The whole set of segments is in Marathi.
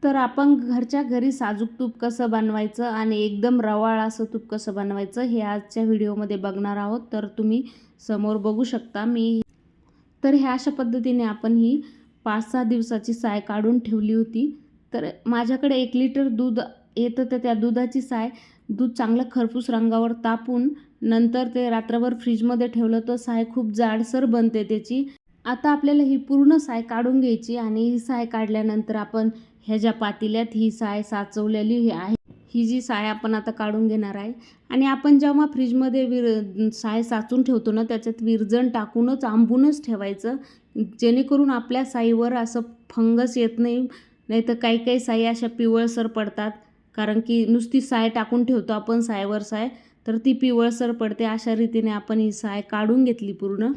तर आपण घरच्या घरी साजूक तूप कसं बनवायचं आणि एकदम रवाळ असं तूप कसं बनवायचं हे आजच्या व्हिडिओमध्ये बघणार आहोत. तर तुम्ही समोर बघू शकता तर ह्या अशा पद्धतीने आपण ही 5-6 दिवसाची साय काढून ठेवली होती. तर माझ्याकडे 1 लिटर दूध येतं, तर त्या दुधाची साय दूध चांगलं खरपूस रंगावर तापून नंतर ते रात्रभर फ्रीजमध्ये ठेवलं तर साय खूप जाडसर बनते त्याची. आता आपल्याला ही पूर्ण साय काढून घ्यायची आणि ही साय काढल्यानंतर आपण ह्या ज्या पातेल्यात ही साय साचवलेली आहे, ही जी साय आपण आता काढून घेणार आहे. आणि आपण जेव्हा फ्रीजमध्ये साय साचून ठेवतो ना, त्याच्यात विरजण टाकूनच आंबूनच ठेवायचं, जेणेकरून आपल्या साईवर असं फंगस येत नाही. नाहीतर काही काही साई अशा पिवळसर पडतात, कारण की नुसती साय टाकून ठेवतो आपण सायवर साय, तर ती पिवळसर पडते. अशा रीतीने आपण ही साय काढून घेतली पूर्ण.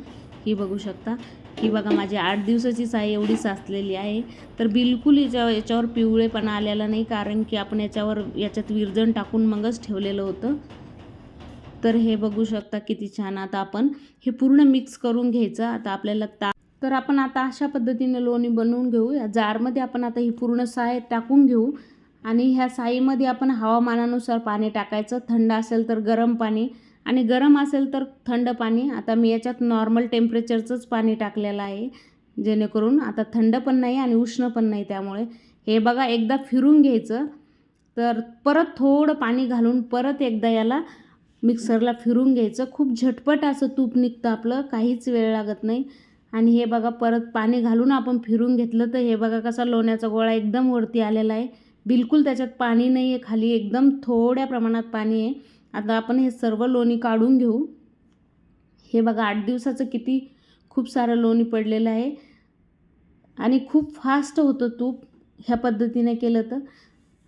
ही बघू शकता, ही बघा माझी 8 दिवसाची साय एवढी साचलेली आहे. तर बिलकुल याच्यावर पिवळेपणा आलेला नाही, कारण की आपण याच्यात विरजण टाकून मगच ठेवलेलं होतं. तर हे बघू शकता किती छान. आता आपण हे पूर्ण मिक्स करून घ्यायचं. आता आपल्याला तर आपण आता अशा पद्धतीने लोणी बनवून घेऊ. या जारमध्ये आपण आता ही पूर्ण साय टाकून घेऊ आणि ह्या साईमध्ये आपण हवामानानुसार पाणी टाकायचं. थंड असेल तर गरम पाणी आणि गरम असेल तर थंड पाणी. आता मी याच्यात नॉर्मल टेम्परेचरचंच पाणी टाकलेलं आहे, जेणेकरून आता थंड पण नाही आणि उष्ण पण नाही. त्यामुळे हे बघा एकदा फिरून घ्यायचं. तर परत थोडं पाणी घालून परत एकदा याला मिक्सरला फिरून घ्यायचं. खूप झटपट असं तूप निघतं आपलं, काहीच वेळ लागत नाही. आणि हे बघा परत पाणी घालून आपण फिरून घेतलं तर हे बघा कसा लोण्याचा गोळा एकदम वरती आलेला आहे. बिलकुल त्याच्यात पाणी नाही आहे, खाली एकदम थोड्या प्रमाणात पाणी आहे. आता आपण हे सर्व लोणी काढून घेऊ. हे बघा 8 दिवसाचं किती खूप सारं लोणी पडलेलं आहे आणि खूप फास्ट होतं तूप ह्या पद्धतीने केलं तर.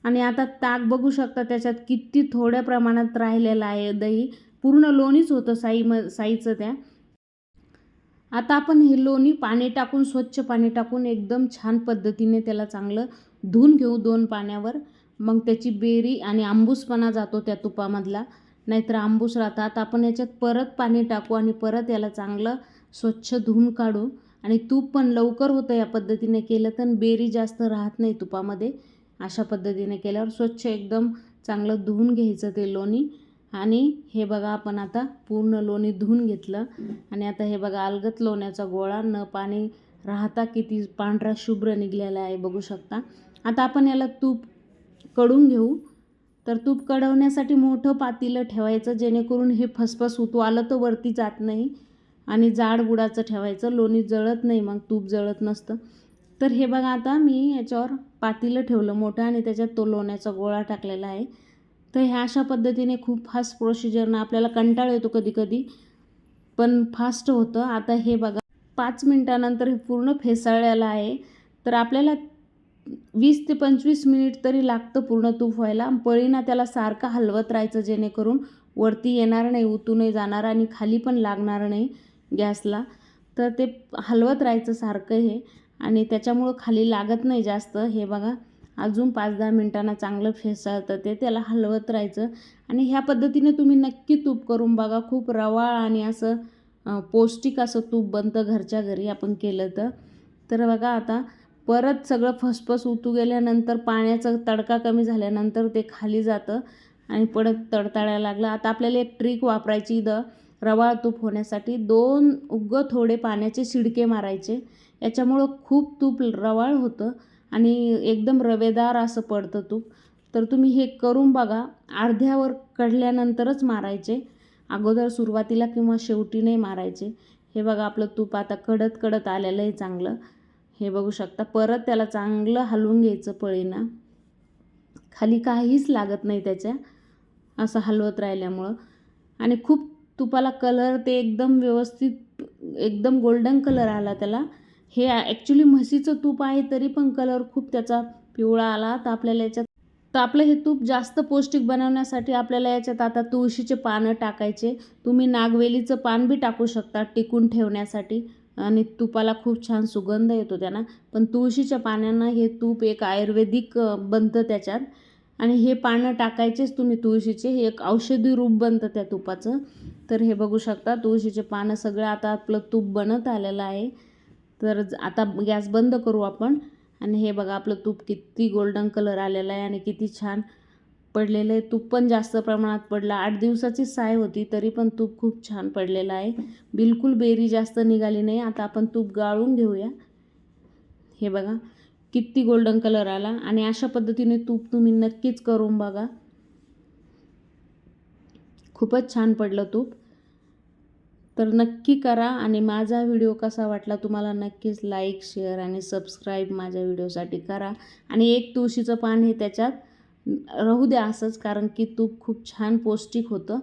आणि आता ताक बघू शकता, त्याच्यात किती थोड्या प्रमाणात राहिलेलं आहे दही. पूर्ण लोणीच होतं साईचं त्या. आता आपण हे लोणी पाणी टाकून, स्वच्छ पाणी टाकून एकदम छान पद्धतीने त्याला चांगलं धुवून घेऊ 2 पाण्यावर. मग त्याची बेरी आणि आंबूसपणा जातो त्या तुपामधला, नाहीतर आंबूस राहतात. आपण याच्यात परत पाणी टाकू आणि परत याला चांगलं स्वच्छ धुवून काढू. आणि तूप पण लवकर होतं या पद्धतीने केलं तर, बेरी जास्त राहत नाही तुपामध्ये. अशा पद्धतीने केल्यावर स्वच्छ एकदम चांगलं धुवून घ्यायचं ते लोणी. आणि हे बघा आपण आता पूर्ण लोणी धुवून घेतलं आणि आता हे बघा अलगत लोण्याचा गोळा न पाणी राहता किती पांढरा शुभ्र निघलेला आहे बघू शकता. आता आपण याला तूप कढून घेऊ. तर तूप कढवण्यासाठी मोठं पातेलं ठेवायचं, जेणेकरून हे फसफस होतो आलं तर वरती जात नाही. आणि जाड बुडाचं ठेवायचं, लोणी जळत नाही, मग तूप जळत नसतं. तर हे बघा आता मी याच्यावर पातेलं ठेवलं मोठं आणि त्याच्यात तो लोण्याचा गोळा टाकलेला आहे. तर ह्या अशा पद्धतीने खूप फास्ट प्रोसिजरनं आपल्याला कंटाळा येतो कधी कधी, पण फास्ट होतं. आता हे बघा 5 मिनिटानंतर हे पूर्ण फेसाळलेलं आहे. तर आपल्याला 20 ते 25 मिनिट तरी लागतं पूर्ण तूप व्हायला. पळीना त्याला सारखं हलवत राहायचं, जेणेकरून वरती येणार नाही, उतूनही जाणार आणि खाली पण लागणार नाही गॅसला. तर ते हलवत राहायचं सारखं हे, आणि त्याच्यामुळं खाली लागत नाही जास्त. हे बघा अजून 5-10 मिनिटांना चांगलं फेसाळतं ते, त्याला हलवत राहायचं. आणि ह्या पद्धतीने तुम्ही नक्की तूप करून बघा. खूप रवाळ आणि असं पौष्टिक असं तूप बनतं घरच्या घरी आपण केलं तर. तर बघा आता परत सगळं फसफस उतू गेल्यानंतर, पाण्याचा तडका कमी झाल्यानंतर ते खाली जातं आणि परत तडतडायला लागलं. आता आपल्याला एक ट्रिक वापरायची रवाळ तूप होण्यासाठी. 2 उग्ग थोडे पाण्याचे शिडके मारायचे. याच्यामुळं खूप तूप रवाळ होतं आणि एकदम रवेदार असं पडतं तूप. तर तुम्ही हे करून बघा. अर्ध्यावर कढल्यानंतरच मारायचे, अगोदर सुरुवातीला किंवा शेवटी नाही मारायचे. हे बघा आपलं तूप आता कडत कडत आलेलं आहे चांगलं. हे बघू शकता. परत त्याला चांगलं हलवून घ्यायचं पळीनं, खाली काहीच लागत नाही त्याच्या असं हलवत राहिल्यामुळं. आणि खूप तुपाला कलर ते एकदम व्यवस्थित एकदम गोल्डन कलर आला त्याला. हे ॲक्च्युली म्हशीचं तूप आहे, तरी पण कलर खूप त्याचा पिवळा आला. तर आपल्याला याच्यात आपलं हे तूप जास्त पौष्टिक बनवण्यासाठी आपल्याला याच्यात आता तुळशीचे पानं टाकायचे. तुम्ही नागवेलीचं पान बी टाकू शकता टिकून ठेवण्यासाठी, आणि तुपाला खूप छान सुगंध येतो त्यांना. पण तुळशीच्या पानांना हे तूप एक आयुर्वेदिक बनतं त्याच्यात. आणि हे पानं टाकायचेच तुम्ही तुळशीचे, हे एक औषधी रूप बनतं त्या तुपाचं. तर हे बघू शकता तुळशीचे पानं सगळं आता आपलं तूप बनत आलेलं आहे. तर आता गॅस बंद करू आपण. आणि हे बघा आपलं तूप किती गोल्डन कलर आलेला आहे आणि किती छान पडलेलं आहे. तूप पण जास्त प्रमाणात पडलं. 8 दिवसाची साय होती तरी पण तूप खूप छान पडलेलं आहे. बिलकुल बेरी जास्त निघाली नाही. आता आपण तूप गाळून घेऊया. हे बघा किती गोल्डन कलर आला. आणि अशा पद्धतीने तूप तुम्ही नक्कीच करून बघा. खूपच छान पडलं तूप. तर नक्की करा. आणि माझा व्हिडिओ कसा वाटला तुम्हाला नक्कीच लाईक, शेअर आणि सबस्क्राईब माझ्या व्हिडिओसाठी करा. आणि एक तुळशीचं पान हे त्याच्यात राहू द्या असंच, कारण की तूप खूप छान पौष्टिक होतं.